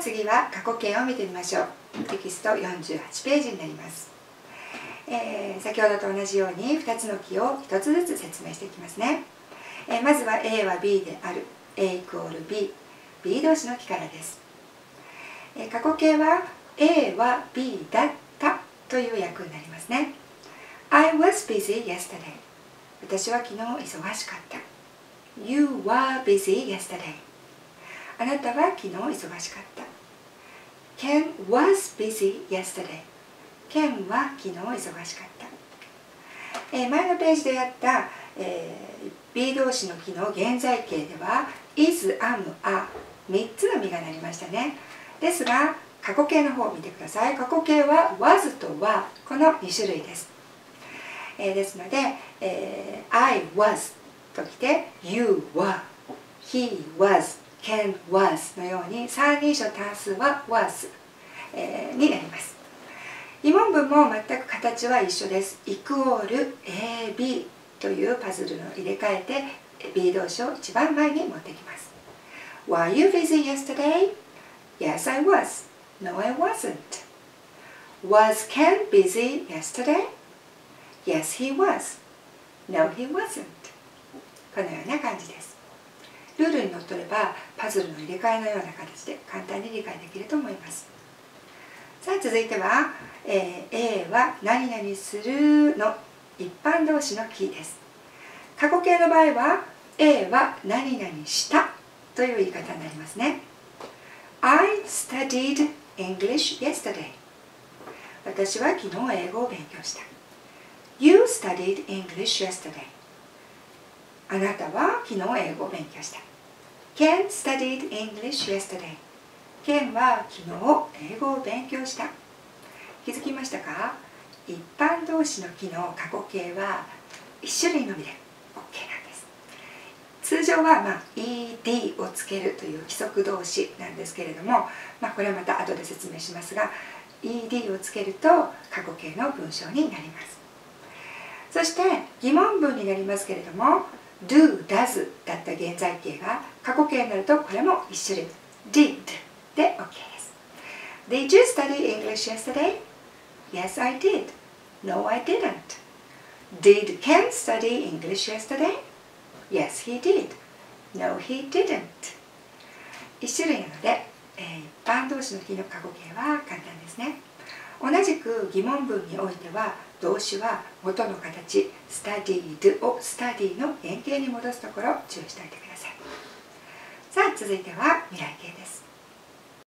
次は過去形を見てみましょう。テキスト48ページになります。先ほどと同じように2つの記を1つずつ説明していきますね。まずは A は B である A イコール B 動詞の記からです。過去形は A は B だったという訳になりますね。I was busy yesterday. 私は昨日忙しかった。You were busy yesterday. あなたは昨日忙しかった。Ken was busy yesterday. Ken は昨日忙しかった。前のページでやった、B 動詞の記の現在形では is, am, are 3つの実がなりましたね。ですが過去形の方を見てください。過去形は was と were この2種類です。ですので、I was ときて You were, He was, Ken was のように三人称単数は was、になります。疑問文も全く形は一緒です。イクオール AB というパズルの入れ替えて B 動詞を一番前に持ってきます。Were you busy yesterday? Yes, I was. No, I wasn't. Was Ken busy yesterday? Yes, he was. No, he wasn't. このような感じです。ルールにのっとればパズルの入れ替えのような形で簡単に理解できると思います。さあ続いては、A は何々するの一般動詞のキーです。過去形の場合は A は何々したという言い方になりますね。I studied English yesterday. 私は昨日英語を勉強した。You studied English yesterday. あなたは昨日英語を勉強した。Ken studied English yesterday. Ken は昨日英語を勉強した。気づきましたか？一般動詞の記の過去形は1種類のみで OK なんです。通常は、ed をつけるという規則動詞なんですけれども、これはまた後で説明しますが ed をつけると過去形の文章になります。そして疑問文になりますけれども do, does だった現在形が過去形になるとこれも1種類 did で OK です。Did you study English yesterday? Yes, I did. No, I didn't. Did Ken study English yesterday? Yes, he did. No, he didn't. 1種類なので、一般動詞の記の過去形は簡単ですね。同じく疑問文においては動詞は元の形 studied を study の原型に戻すところを注意しておいてください。さあ続いては未来形です。